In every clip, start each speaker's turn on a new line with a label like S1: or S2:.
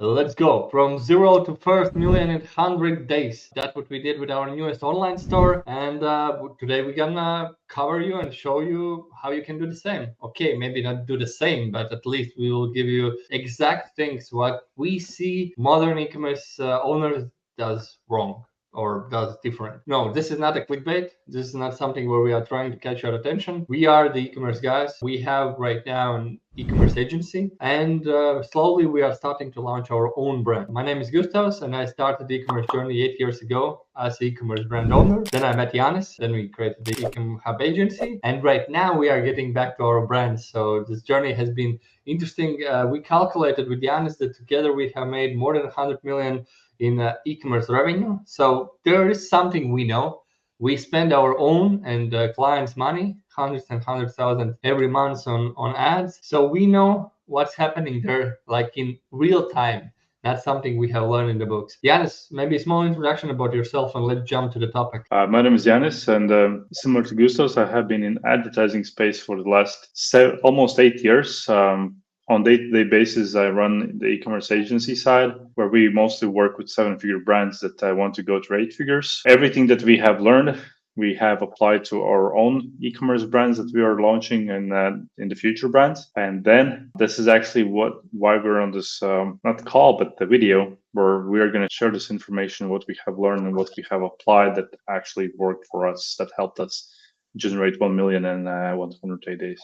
S1: Let's go from 0 to 1 million in 100 days. That's what we did with our newest online store. And today we're gonna cover you and show you how you can do the same. Okay, maybe not do the same, but at least we will give you exact things what we see modern e-commerce owners does wrong or does different. No, this is not a clickbait. This is not something where we are trying to catch your attention. We are the e-commerce guys. We have right now an e-commerce agency, and slowly we are starting to launch our own brand. My name is Gustavs, and I started the e-commerce journey 8 years ago as e-commerce brand owner. Then I met Yanis, then we created the e-com hub agency, and right now we are getting back to our brand. So this journey has been interesting. We calculated with Yanis that together we have made more than 100 million in e-commerce revenue. So there is something we know. We spend our own and clients' money, hundreds and hundreds thousand every month on ads. So we know what's happening there, like in real time. That's something we have learned in the books. Yanis, maybe a small introduction about yourself and let's jump to the topic.
S2: My name is Yanis, and similar to Gustavs, I have been in advertising space for the last almost 8 years. On day-to-day basis, I run the e-commerce agency side, where we mostly work with seven-figure brands that want to go to 8 figures. Everything that we have learned, we have applied to our own e-commerce brands that we are launching and in the future brands. And then this is actually why we're on this not call, but the video, where we are going to share this information, what we have learned and what we have applied that actually worked for us, that helped us generate 1 million in 108 days.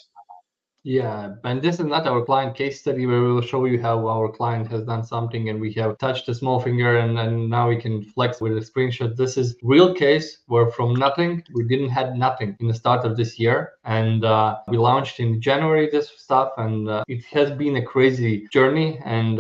S1: Yeah, and this is not our client case study where we will show you how our client has done something and we have touched a small finger and now we can flex with a screenshot. This is real case where from nothing, we didn't had nothing in the start of this year. And we launched in January this stuff, and it has been a crazy journey. And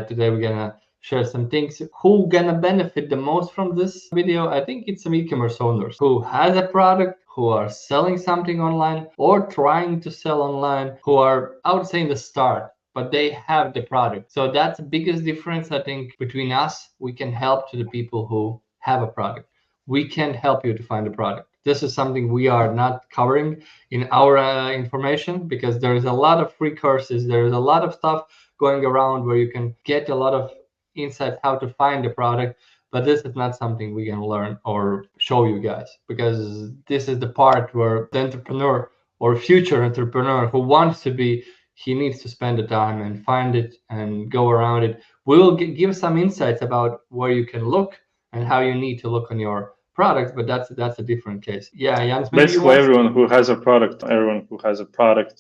S1: today we're gonna share some things. Who gonna benefit the most from this video? I think it's some e-commerce owners who has a product, who are selling something online or trying to sell online, who are, I would say, in the start, but they have the product. So that's the biggest difference, I think, between us. We can help to the people who have a product. We can't help you to find a product. This is something we are not covering in our information, because there is a lot of free courses. There is a lot of stuff going around where you can get a lot of insights how to find a product. But this is not something we can learn or show you guys, because this is the part where the entrepreneur or future entrepreneur who wants to be, he needs to spend the time and find it and go around it. We will give some insights about where you can look and how you need to look on your products, but that's a different case. Yeah, Jans,
S2: basically everyone who has a product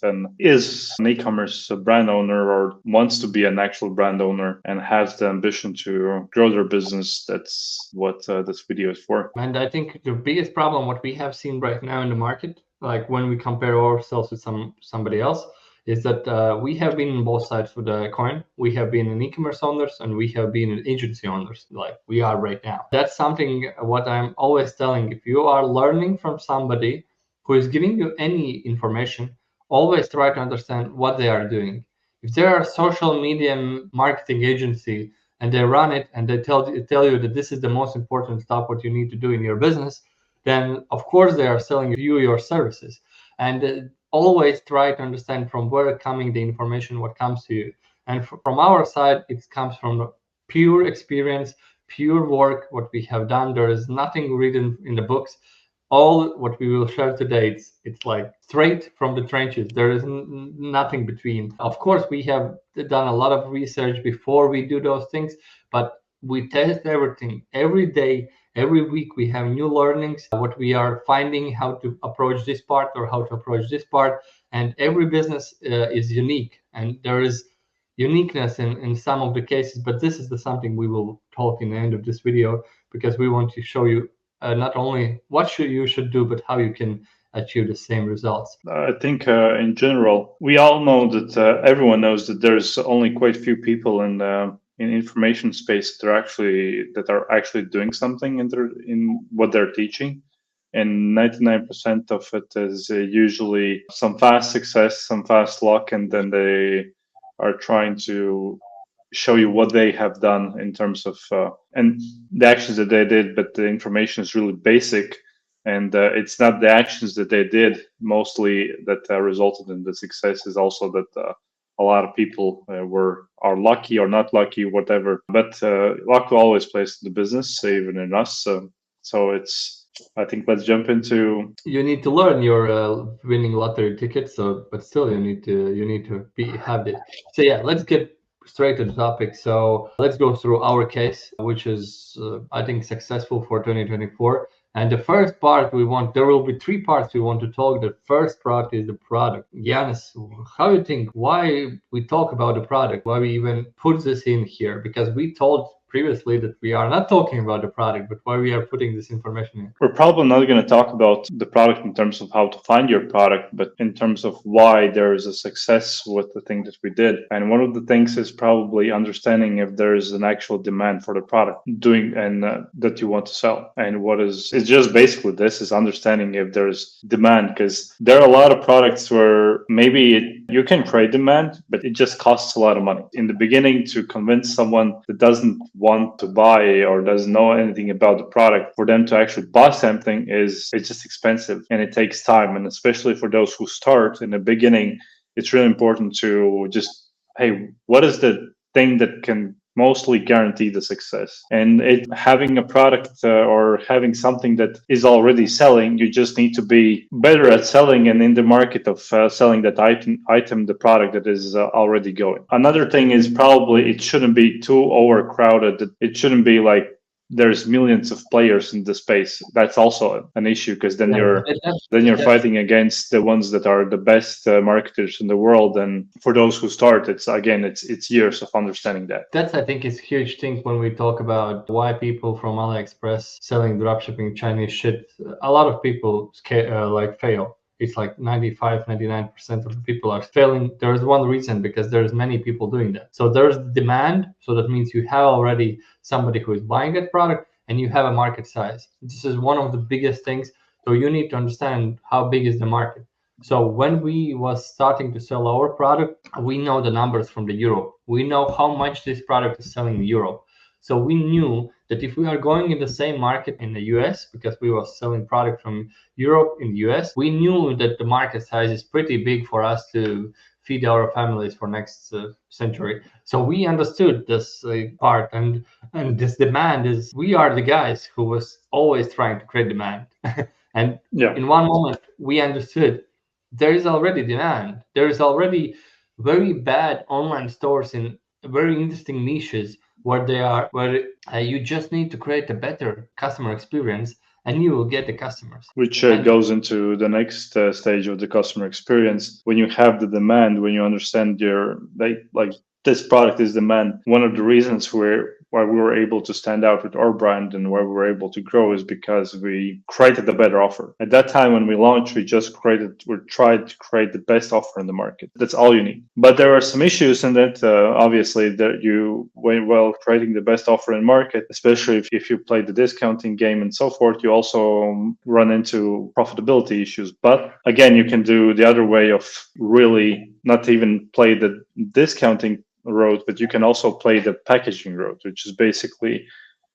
S2: and is an e-commerce brand owner or wants to be an actual brand owner and has the ambition to grow their business, that's what this video is for.
S1: And I think the biggest problem what we have seen right now in the market, like when we compare ourselves with somebody else, is that we have been on both sides of the coin. We have been in e-commerce owners and we have been in agency owners, like we are right now. That's something what I'm always telling. If you are learning from somebody who is giving you any information, always try to understand what they are doing. If they are a social media marketing agency and they run it and they tell you that this is the most important stuff what you need to do in your business, then of course they are selling you your services. And always try to understand from where coming the information, what comes to you. And from our side, it comes from pure experience, pure work, what we have done. There is nothing written in the books. All what we will share today, it's like straight from the trenches. There is nothing between. Of course, we have done a lot of research before we do those things, but we test everything every day. Every week we have new learnings, what we are finding, how to approach this part or how to approach this part. And every business is unique, and there is uniqueness in some of the cases. But this is something we will talk in the end of this video, because we want to show you not only what you should do, but how you can achieve the same results.
S2: I think in general, we all know that everyone knows that there's only quite few people in information space that are actually doing something in what they're teaching, and 99% of it is usually some fast success, some fast luck, and then they are trying to show you what they have done in terms of and the actions that they did, but the information is really basic, and it's not the actions that they did mostly that resulted in the success. Is also that a lot of people are lucky or not lucky, whatever. But luck always plays in the business, even in us. So it's, I think, let's jump into.
S1: You need to learn your winning lottery ticket. So, but still, you need to have this. So yeah, let's get straight to the topic. So let's go through our case, which is I think successful for 2024. And the first part there will be three parts we want to talk. The first part is the product. Yanis, how do you think, why we talk about the product, why we even put this in here? Because we told previously that we are not talking about the product, but why we are putting this information in.
S2: We're probably not going to talk about the product in terms of how to find your product, but in terms of why there is a success with the thing that we did. And one of the things is probably understanding if there is an actual demand for the product that you want to sell. And it's just basically this is understanding if there's demand, because there are a lot of products where maybe you can create demand, but it just costs a lot of money. In the beginning, to convince someone that doesn't want to buy or doesn't know anything about the product, for them to actually buy something it's just expensive and it takes time. And especially for those who start in the beginning, it's really important to just, hey, what is the thing that can mostly guarantee the success? And having a product or having something that is already selling, you just need to be better at selling and in the market of selling that item, the product that is already going. Another thing is probably it shouldn't be too overcrowded. It shouldn't be like there's millions of players in the space. That's also an issue, because then you're fighting against the ones that are the best marketers in the world. And for those who start, it's years of understanding that.
S1: That's, I think, is a huge thing when we talk about why people from AliExpress selling dropshipping Chinese shit. A lot of people fail. It's like 99% of the people are failing. There is one reason, because there's many people doing that. So there's demand. So that means you have already somebody who is buying that product and you have a market size. This is one of the biggest things. So you need to understand how big is the market. So when we was starting to sell our product, we know the numbers from the Europe. We know how much this product is selling in Europe. So we knew that if we are going in the same market in the US, because we were selling product from Europe in the US, we knew that the market size is pretty big for us to feed our families for next century. So we understood this part, and this demand is, we are the guys who was always trying to create demand. And in one moment we understood there is already demand. There is already very bad online stores in very interesting niches where you just need to create a better customer experience and you will get the customers.
S2: Which goes into the next stage of the customer experience. When you have the demand, when you understand this product is demand, one of the reasons why we were able to stand out with our brand and why we were able to grow is because we created a better offer. At that time when we launched, we tried to create the best offer in the market. That's all you need. But there are some issues in that, obviously, that while creating the best offer in market, especially if you play the discounting game and so forth, you also run into profitability issues. But again, you can do the other way of really not even play the discounting road, but you can also play the packaging road, which is basically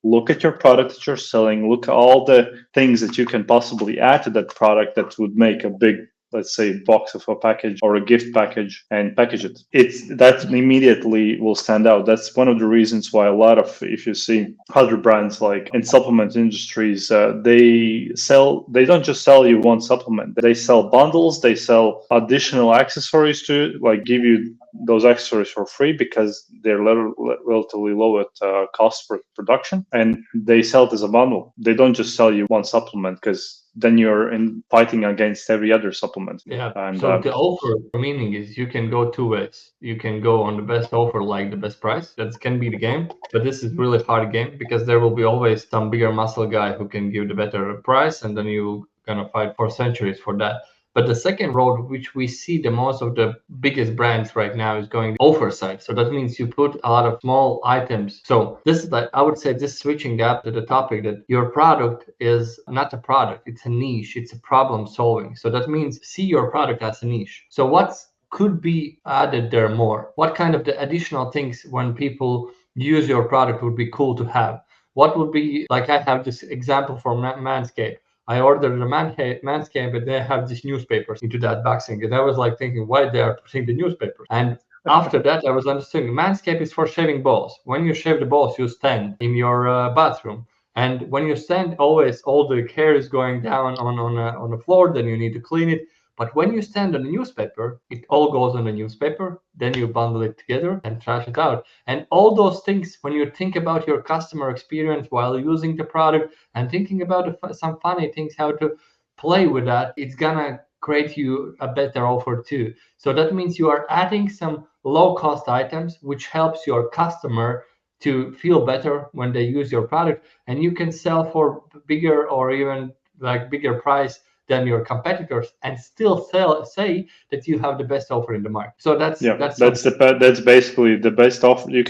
S2: look at your product that you're selling, look at all the things that you can possibly add to that product that would make a big, let's say, box of a package or a gift package, and package it. That immediately will stand out. That's one of the reasons why a lot of, if you see other brands like in supplement industries, they don't just sell you one supplement. They sell bundles, they sell additional accessories to it, like give you those accessories for free because they're relatively low at cost for production, and they sell it as a bundle. They don't just sell you one supplement, because then you're fighting against every other supplement.
S1: Yeah. And so the offer meaning is you can go two ways. You can go on the best offer, like the best price. That can be the game, but this is really hard game because there will be always some bigger muscle guy who can give the better price, and then you gonna fight for centuries for that. But the second road, which we see the most of the biggest brands right now, is going offer side. So that means you put a lot of small items. So this is like, I would say, this switching up to the topic that your product is not a product, it's a niche, it's a problem solving. So that means see your product as a niche. So what could be added there more? What kind of the additional things when people use your product would be cool to have? What would be, like I have this example from Manscaped. I ordered a Manscaped, but they have these newspapers into that boxing. And I was like thinking, why they are putting the newspapers? And After that, I was understanding Manscaped is for shaving balls. When you shave the balls, you stand in your bathroom. And when you stand, always all the hair is going down on the floor. Then you need to clean it. But when you stand on a newspaper, it all goes on the newspaper. Then you bundle it together and trash it out. And all those things, when you think about your customer experience while using the product and thinking about some funny things, how to play with that, it's gonna create you a better offer too. So that means you are adding some low cost items, which helps your customer to feel better when they use your product, and you can sell for bigger or even like bigger price than your competitors and still say that you have the best offer in the market. So
S2: that's basically the best offer you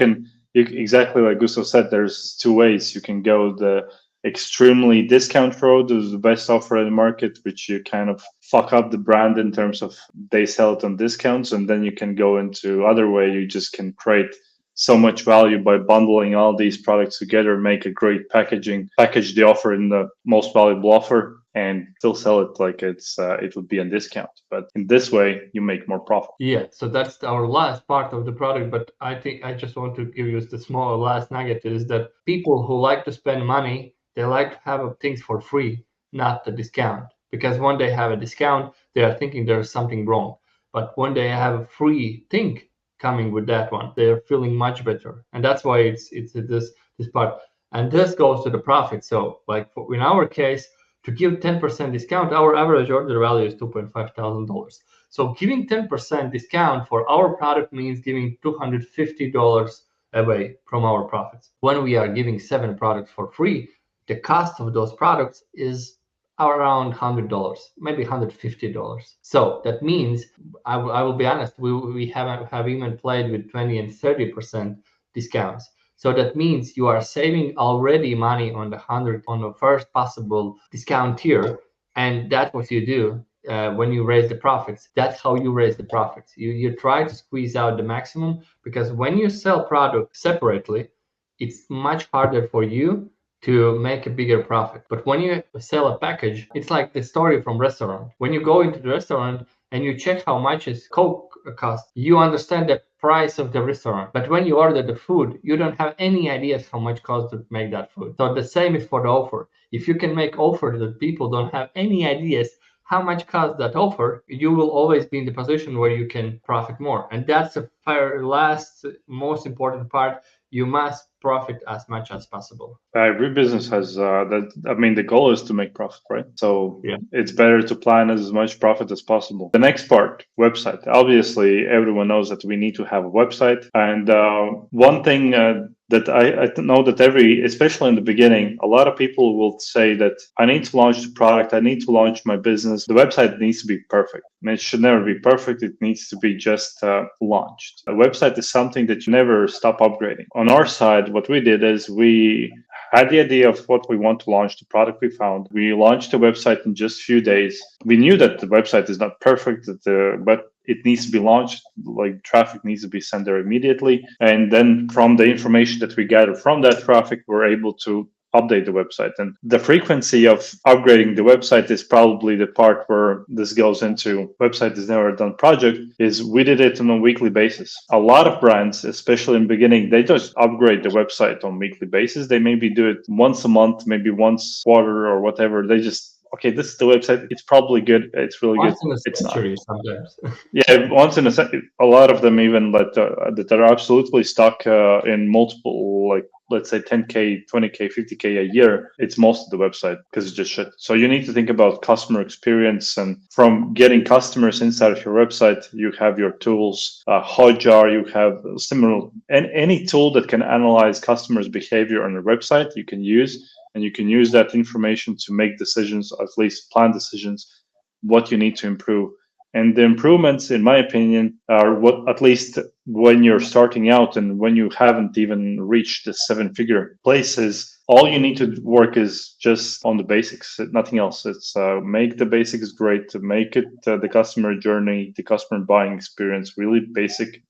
S2: exactly like Gustav said. There's two ways you can go: the extremely discount road is the best offer in the market, which you kind of fuck up the brand in terms of they sell it on discounts, and then you can go into other way. You just can create so much value by bundling all these products together, make a great package the offer in the most valuable offer, and still sell it like it would be on discount. But in this way, you make more profit.
S1: Yeah, so that's our last part of the product. But I think I just want to give you the small last nugget is that people who like to spend money, they like to have things for free, not the discount. Because when they have a discount, they are thinking there's something wrong. But when they have a free thing coming with that one, they're feeling much better. And that's why it's this part. And this goes to the profit. So like in our case, to give 10% discount, our average order value is $2,500. So giving 10% discount for our product means giving $250 away from our profits. When we are giving 7 products for free, the cost of those products is around $100, maybe $150. So that means I will be honest, we have even played with 20 and 30% discounts. So that means you are saving already money on the first possible discount tier, and that's what you do when you raise the profits. That's how you raise the profits. You try to squeeze out the maximum, because when you sell product separately, it's much harder for you to make a bigger profit. But when you sell a package, it's like the story from restaurant. When you go into the restaurant and you check how much is Coke cost, you understand the price of the restaurant. But when you order the food, you don't have any ideas how much cost to make that food. So the same is for the offer. If you can make offer that people don't have any ideas how much costs that offer, you will always be in the position where you can profit more. And that's the last most important part. You must profit as much as possible.
S2: Every business has that. I mean, the goal is to make profit, right? So
S1: Yeah.
S2: it's better to plan as much profit as possible. The next part, website. Obviously, everyone knows that we need to have a website. And one thing that I know that especially in the beginning, a lot of people will say that I need to launch the product, I need to launch my business. The website needs to be perfect. And it should never be perfect. It needs to be just launched. A website is something that you never stop upgrading. On our side, what we did is we had the idea of what we want to launch, the product we found. We launched the website in just a few days. We knew that the website is not perfect, but it needs to be launched, like traffic needs to be sent there immediately. And then from the information that we gather from that traffic, we're able to update the website. And the frequency of upgrading the website is probably the part where this goes into website is never done project, is we did it on a weekly basis. A lot of brands, especially in the beginning, they just upgrade the website on a weekly basis. They maybe do it once a month, maybe once a quarter or whatever. They just, okay, this is the website. It's probably good. It's really
S1: Once
S2: good.
S1: in a
S2: It's not.
S1: century sometimes.
S2: Yeah, once in a lot of them even that are absolutely stuck in multiple, like let's say 10K, 20K, 50K a year. It's most of the website because it's just shit. So you need to think about customer experience, and from getting customers inside of your website, you have your tools, Hotjar, you have similar, and any tool that can analyze customers' behavior on your website, you can use, and you can use that information to make decisions, at least plan decisions, what you need to improve. And the improvements, in my opinion, are what, at least when you're starting out and when you haven't even reached the 7-figure places, all you need to work is just on the basics, nothing else. It's make the basics great, to make it the customer journey, the customer buying experience really basic,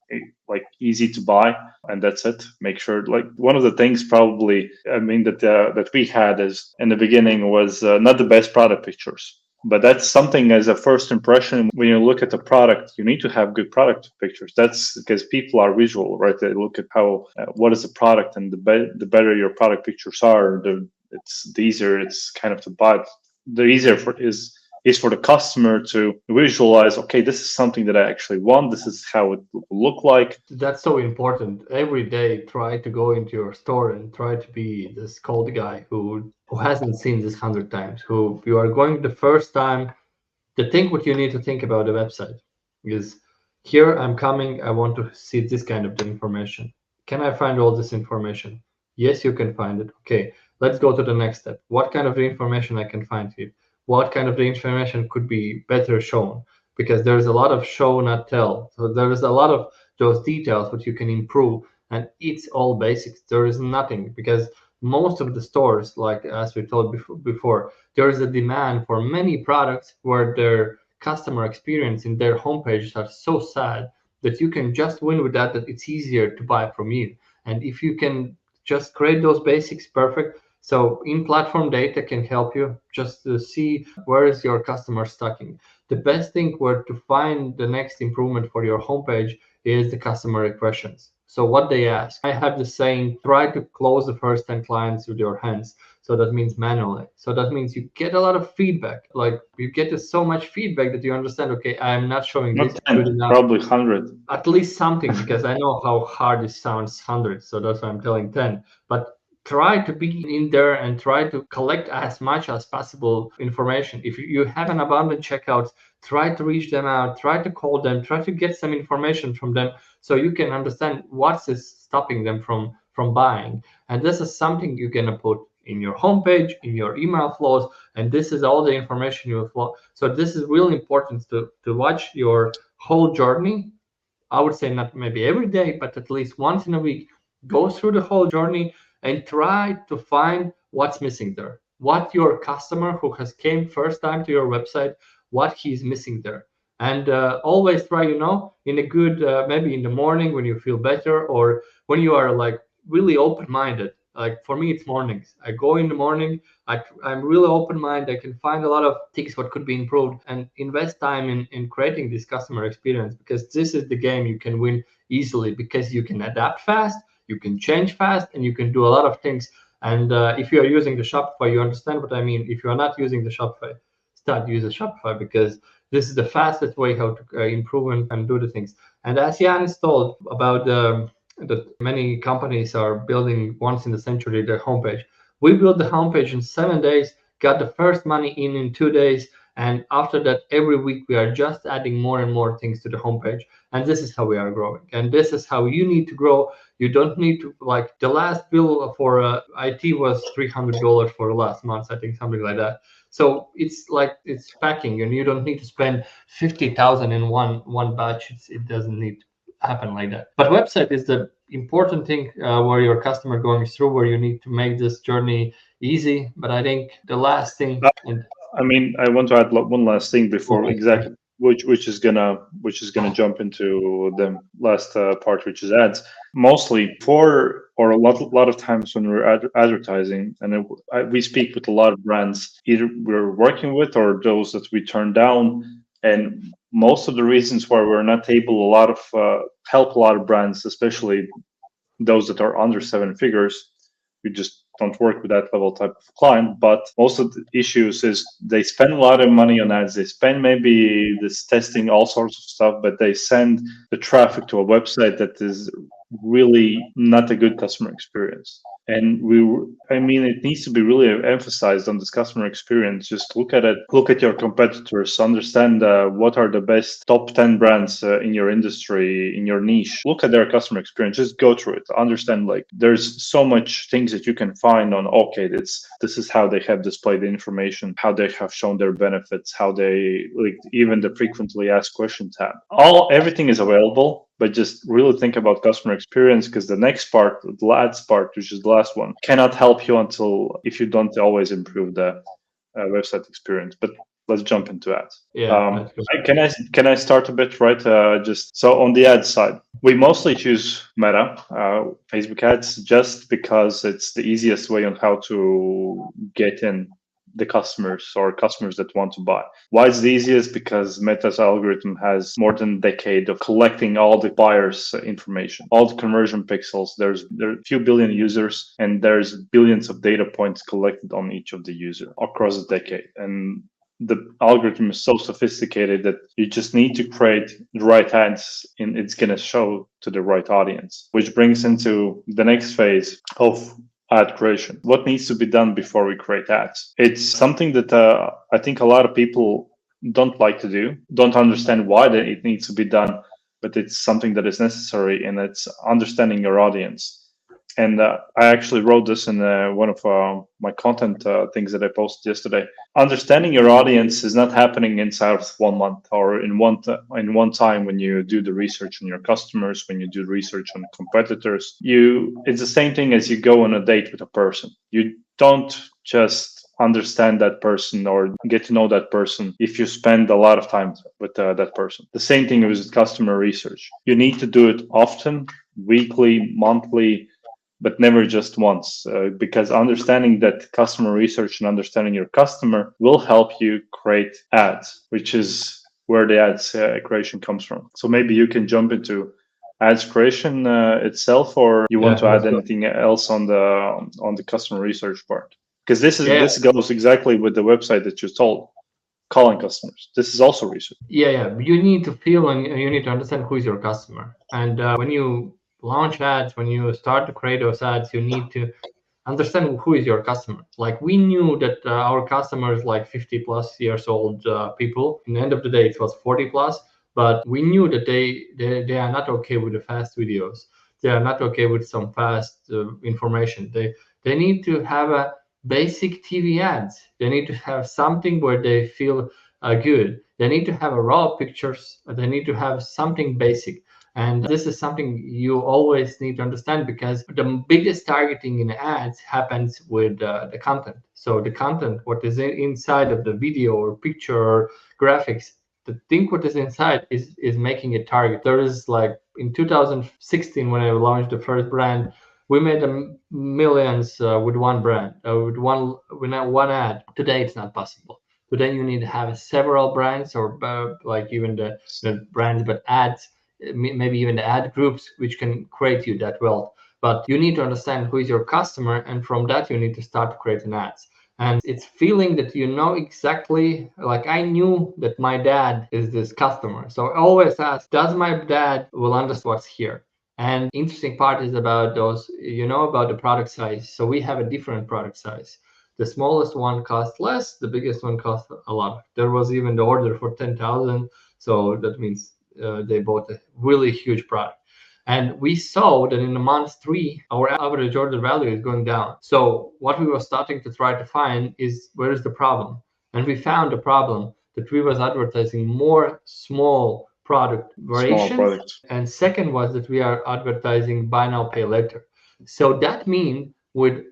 S2: like easy to buy, and that's it. Make sure, like one of the things probably, I mean, that we had is in the beginning was not the best product pictures. But that's something as a first impression. When you look at the product, you need to have good product pictures. That's because people are visual, right? They look at how what is the product, and the better your product pictures are, the easier it's kind of to buy. The easier is for the customer to visualize, okay, this is something that I actually want. This is how it will look like.
S1: That's so important. Every day, try to go into your store and try to be this cold guy who hasn't seen this 100 times. Who you are going the first time. The thing what you need to think about the website is, here I'm coming. I want to see this kind of information. Can I find all this information? Yes, you can find it. Okay, let's go to the next step. What kind of information I can find here? What kind of information could be better shown? Because there's a lot of show not tell. So there is a lot of those details which you can improve, and it's all basics. There is nothing, because most of the stores, like as we told before, there is a demand for many products where their customer experience in their homepages are so sad that you can just win with that it's easier to buy from you. And if you can just create those basics perfect, so in platform data can help you just to see where is your customer stocking. The best thing where to find the next improvement for your homepage is the customer questions. So what they ask. I have the saying, try to close the first 10 clients with your hands. So that means manually. So that means you get a lot of feedback. Like you get so much feedback that you understand, okay, I am not showing
S2: Not
S1: this good
S2: 10,
S1: enough.
S2: probably 100.
S1: At least something, because I know how hard it sounds, 100. So that's why I'm telling 10. But try to be in there and try to collect as much as possible information. If you have an abundant checkouts, try to reach them out, try to call them, try to get some information from them so you can understand what is stopping them from buying. And this is something you're gonna put in your homepage, in your email flows, and this is all the information you will flow. So this is really important to watch your whole journey. I would say not maybe every day, but at least once in a week, go through the whole journey and try to find what's missing there. What your customer who has came first time to your website, what he's missing there. And always try, in a good, maybe in the morning when you feel better, or when you are like really open-minded. Like for me, it's mornings. I go in the morning. I'm really open-minded. I can find a lot of things what could be improved and invest time in creating this customer experience, because this is the game you can win easily, because you can adapt fast, you can change fast, and you can do a lot of things. And if you are using the Shopify, you understand what I mean. If you are not using the Shopify, start using Shopify, because this is the fastest way how to improve and do the things. And as Jan told about that many companies are building once in a century their homepage. We built the homepage in 7 days, got the first money in 2 days, and after that, every week we are just adding more and more things to the homepage. And this is how we are growing. And this is how you need to grow. You don't need to, like, the last bill for IT was $300 for the last month, I think, something like that. So it's like it's packing, and you don't need to spend 50,000 in one batch. It doesn't need to happen like that. But website is the important thing where your customer going through, where you need to make this journey easy. But I think the last thing, and
S2: I mean, I want to add one last thing before
S1: okay,
S2: exactly which is gonna jump into the last part, which is ads. Mostly for or a lot of times when we're advertising, and we speak with a lot of brands, either we're working with or those that we turn down, and most of the reasons why we're not able a lot of help a lot of brands, especially those that are under seven figures. We just don't work with that level type of client. But most of the issues is they spend a lot of money on ads. They spend maybe this testing all sorts of stuff, but they send the traffic to a website that is really not a good customer experience. And I mean, it needs to be really emphasized on this customer experience. Just look at it, look at your competitors, understand what are the best top 10 brands in your industry, in your niche. Look at their customer experience, just go through it, understand, like, there's so much things that you can find on, okay, this is how they have displayed the information, how they have shown their benefits, how they, like, even the frequently asked questions tab. Everything is available, but just really think about customer experience, because the next part, the ads part, which is the last one, cannot help you if you don't always improve the website experience. But let's jump into ads.
S1: yeah,
S2: Can I start a bit, right? Just so on the ad side, we mostly choose Meta, Facebook ads, just because it's the easiest way on how to get in the customers or customers that want to buy. Why is the easiest? Because Meta's algorithm has more than a decade of collecting all the buyers' information, all the conversion pixels. There are a few billion users, and there's billions of data points collected on each of the user across a decade. And the algorithm is so sophisticated that you just need to create the right ads and it's going to show to the right audience, which brings into the next phase of ad creation. What needs to be done before we create ads? It's something that I think a lot of people don't like to do, don't understand why it needs to be done, but it's something that is necessary, and it's understanding your audience. And I actually wrote this in one of my content things that I posted yesterday. Understanding your audience is not happening inside of 1 month or in one time when you do the research on your customers, when you do research on competitors. It's the same thing as you go on a date with a person. You don't just understand that person or get to know that person if you spend a lot of time with that person. The same thing with customer research. You need to do it often, weekly, monthly, but never just once, because understanding that customer research and understanding your customer will help you create ads, which is where the ads creation comes from. So maybe you can jump into ads creation itself, or you want to add anything else on the customer research part? Because this goes exactly with the website that you told. Calling customers. This is also research.
S1: Yeah. You need to feel and you need to understand who is your customer. And when you launch ads, when you start to create those ads, you need to understand who is your customer. Like we knew that our customers, like 50 plus years old people, in the end of the day, it was 40 plus, but we knew that they are not okay with the fast videos. They are not okay with some fast information. They need to have a basic TV ads. They need to have something where they feel good. They need to have a raw pictures. They need to have something basic. And this is something you always need to understand, because the biggest targeting in ads happens with the content. So the content, what is inside of the video or picture or graphics, the thing what is inside is making a target. There is, like in 2016 when I launched the first brand, we made millions with one brand, with one ad. Today it's not possible. Today you need to have several brands, or like even the brands, but ads, maybe even the ad groups, which can create you that wealth. But you need to understand who is your customer, and from that you need to start creating ads. And it's feeling that you know exactly, like I knew that my dad is this customer, so I always ask, does my dad will understand what's here? And interesting part is about those, about the product size. So we have a different product size. The smallest one costs less, the biggest one costs a lot. There was even the order for 10,000, so that means they bought a really huge product. And we saw that in the month 3, our average order value is going down. So what we were starting to try to find is, where is the problem? And we found the problem that we was advertising more small product variations. And second was that we are advertising buy now, pay later. So that means with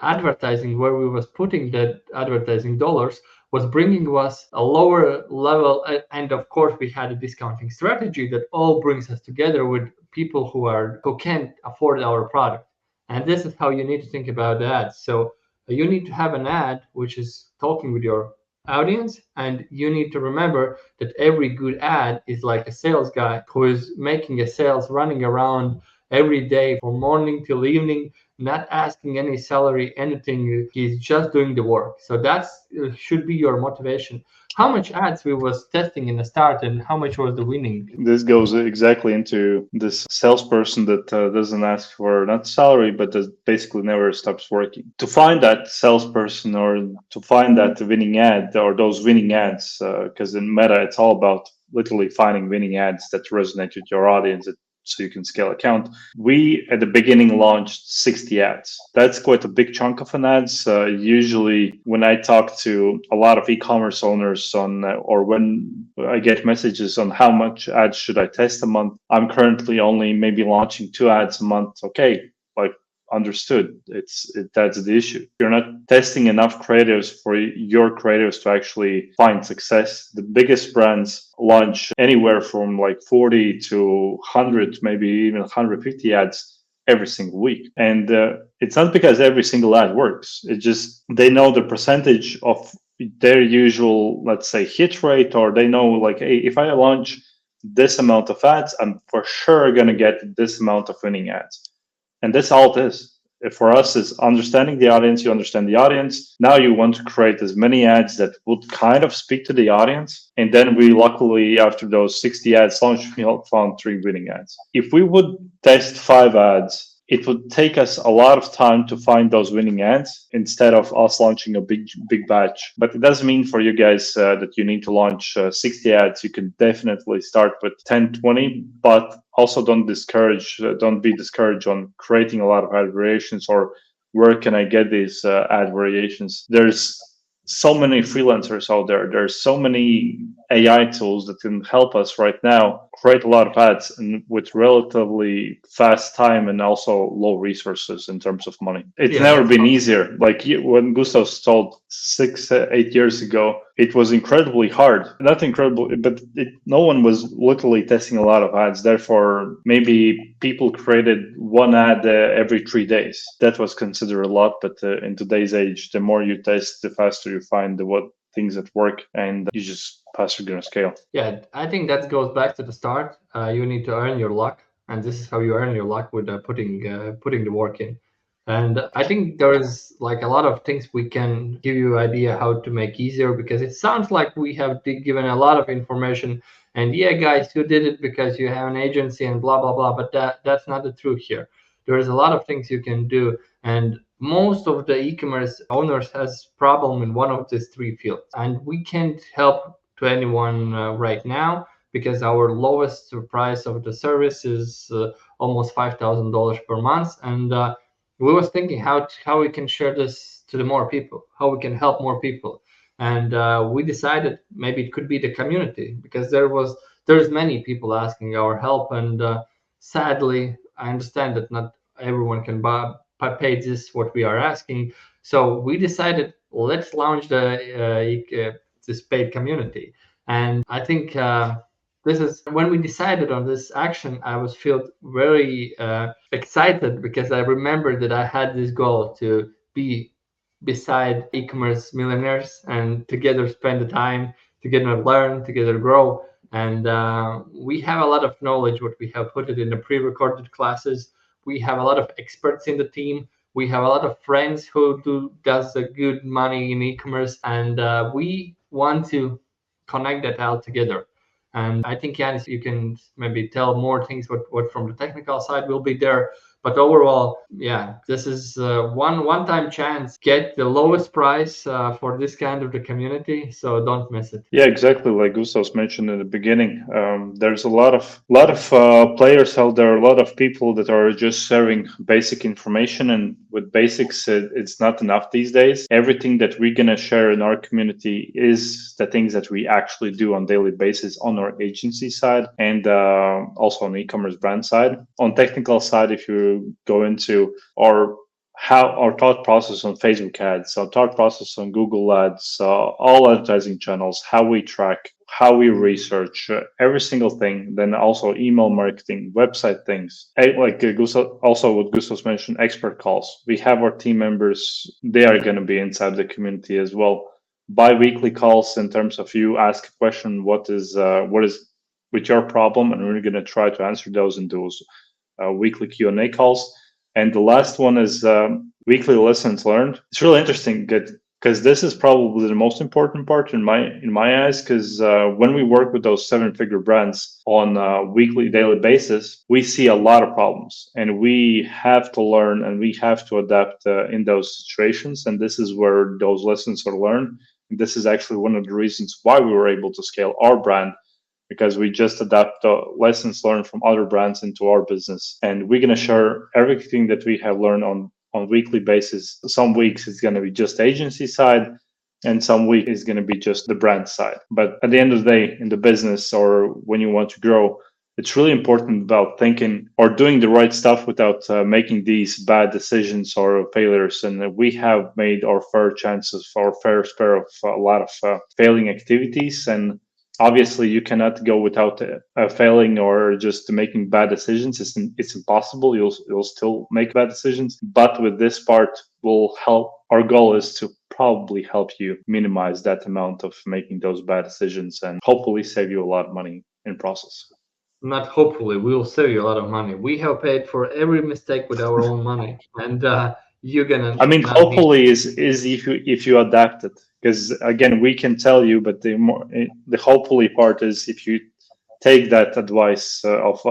S1: advertising, where we was putting that advertising dollars, was bringing us a lower level. And of course we had a discounting strategy that all brings us together with people who can't afford our product. And this is how you need to think about the ads. So you need to have an ad which is talking with your audience, and you need to remember that every good ad is like a sales guy who is making a sales, running around every day from morning till evening, not asking any salary, anything. He's just doing the work. So that's should be your motivation. How much ads we was testing in the start, and how much was the winning?
S2: This goes exactly into this salesperson that doesn't ask for not salary, but that basically never stops working. To find that salesperson, or to find that winning ad, or those winning ads, because in Meta, it's all about literally finding winning ads that resonate with your audience, so you can scale account. We at the beginning launched 60 ads. That's quite a big chunk of an ads. Usually when I talk to a lot of e-commerce owners or when I get messages on how much ads should I test a month, I'm currently only maybe launching 2 ads a month. Okay, like understood. That's the issue. You're not testing enough creatives for your creatives to actually find success. The biggest brands launch anywhere from like 40 to 100, maybe even 150 ads every single week. And it's not because every single ad works. It's just they know the percentage of their usual, let's say, hit rate, or they know like, hey, if I launch this amount of ads, I'm for sure going to get this amount of winning ads. And that's all it is. For us, is understanding the audience. You understand the audience. Now you want to create as many ads that would kind of speak to the audience. And then we luckily, after those 60 ads launched, we found 3 winning ads. If we would test 5 ads, it would take us a lot of time to find those winning ads instead of us launching a big batch. But it doesn't mean for you guys that you need to launch 60 ads. You can definitely start with 10, 20, but also don't be discouraged on creating a lot of ad variations, or where can I get these ad variations. There's so many freelancers out there. There's so many AI tools that can help us right now create a lot of ads and with relatively fast time and also low resources in terms of money. It's never been easier. Like when Gustav told 6, 8 years ago, it was incredibly hard. Not incredible, but no one was literally testing a lot of ads. Therefore, maybe people created one ad every 3 days. That was considered a lot, but in today's age, the more you test, the faster you find what things that work, and you just faster gonna scale.
S1: Yeah, I think that goes back to the start. You need to earn your luck, and this is how you earn your luck with putting the work in. And I think there is like a lot of things we can give you idea how to make easier, because it sounds like we have given a lot of information. And yeah, guys, you did it because you have an agency and blah blah blah. But that's not the truth here. There is a lot of things you can do, and most of the e-commerce owners has problem in one of these 3 fields, and we can't help to anyone right now, because our lowest price of the service is almost $5,000 per month. And we was thinking how we can share this to the more people, how we can help more people. And we decided maybe it could be the community, because there's many people asking our help. And sadly, I understand that not everyone can pay this what we are asking. So we decided, let's launch this paid community. And I think this is when we decided on this action. I was feel very excited, because I remember that I had this goal to be beside e-commerce millionaires and together spend the time, together learn, together grow. And we have a lot of knowledge what we have put it in the pre-recorded classes. We have a lot of experts in the team. We have a lot of friends who does a good money in e-commerce, and we want to connect that all together. And I think, Yanis, you can maybe tell more things what from the technical side will be there. But overall, yeah, this is one-time chance. Get the lowest price for this kind of the community, so don't miss it.
S2: Yeah, exactly. Like Gustav's mentioned in the beginning, there's a lot of players out there, a lot of people that are just sharing basic information, and with basics, it's not enough these days. Everything that we're gonna share in our community is the things that we actually do on daily basis on our agency side, and also on the e-commerce brand side. On technical side, if you go into our thought process on Facebook ads, our thought process on Google ads, all advertising channels, how we track, how we research every single thing, then also email marketing, website things. Like Gustav, also what Gustav's mentioned, expert calls. We have our team members, they are going to be inside the community as well. Bi-weekly calls in terms of you ask a question, what is with your problem, and we're going to try to answer those in those weekly Q&A calls. And the last one is weekly lessons learned. It's really interesting because this is probably the most important part in my eyes. Because when we work with those 7-figure brands on a weekly, daily basis, we see a lot of problems, and we have to learn and we have to adapt in those situations. And this is where those lessons are learned. And this is actually one of the reasons why we were able to scale our brand, because we just adapt the lessons learned from other brands into our business. And we're going to share everything that we have learned on weekly basis. Some weeks it's going to be just agency side, and some week is going to be just the brand side. But at the end of the day, in the business or when you want to grow, it's really important about thinking or doing the right stuff without making these bad decisions or failures. And we have made our fair chances for our fair share of a lot of failing activities. And Obviously, you cannot go without failing or just making bad decisions. It's impossible. You'll still make bad decisions. But with this part, will help. Our goal is to probably help you minimize that amount of making those bad decisions and hopefully save you a lot of money in process.
S1: Not hopefully, we will save you a lot of money. We have paid for every mistake with our own money, and you're gonna
S2: I mean,
S1: not need.
S2: hopefully is if you adapt it, because again, we can tell you, but the hopefully part is if you take that advice of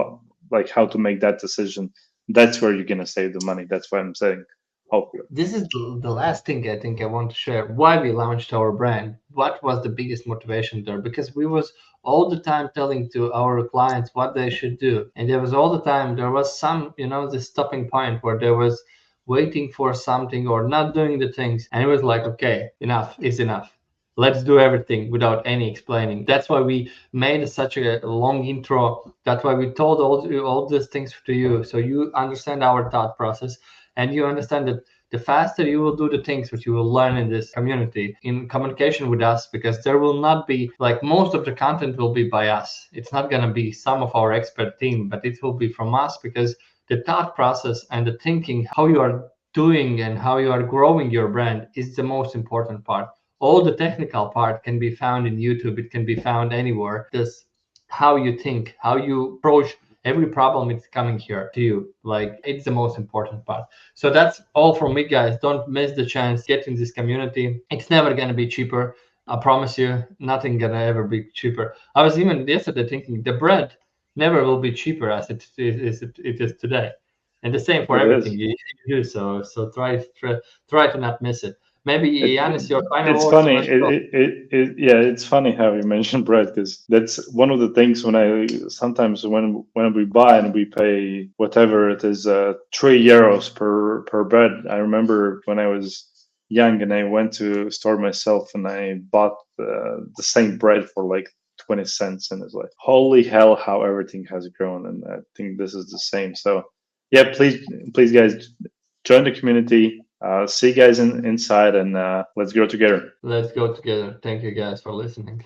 S2: like how to make that decision, that's where you're gonna save the money. That's why I'm saying hopefully.
S1: This is the last thing I think I want to share. Why we launched our brand? What was the biggest motivation there? Because we was all the time telling to our clients what they should do, and there was all the time there was some, this stopping point where there was waiting for something or not doing the things, and it was like, okay, enough is enough. Let's do everything without any explaining. That's why we made such a long intro. That's why we told all these things to you, so you understand our thought process, and you understand that the faster you will do the things which you will learn in this community in communication with us, because there will not be like most of the content will be by us. It's not going to be some of our expert team, but it will be from us, because the thought process and the thinking, how you are doing and how you are growing your brand is the most important part. All the technical part can be found in YouTube. It can be found anywhere. This how you think, how you approach every problem it's coming here to you. Like, it's the most important part. So that's all from me, guys. Don't miss the chance. Get in this community. It's never gonna be cheaper. I promise you, nothing gonna ever be cheaper. I was even yesterday thinking the bread never will be cheaper as it is today. And the same for
S2: It
S1: everything
S2: is.
S1: you do. So try to not miss it. Maybe
S2: It,
S1: Yanis, your final
S2: it's
S1: words.
S2: funny. Yeah, it's funny how you mentioned bread because that's one of the things when I sometimes when we buy and we pay whatever it is, €3 per bread. I remember when I was young and I went to store myself and I bought the same bread for like 20 cents, and it's like holy hell how everything has grown, and I think this is the same. So yeah, please guys join the community. See you guys inside, and let's grow together.
S1: Let's go together. Thank you guys for listening.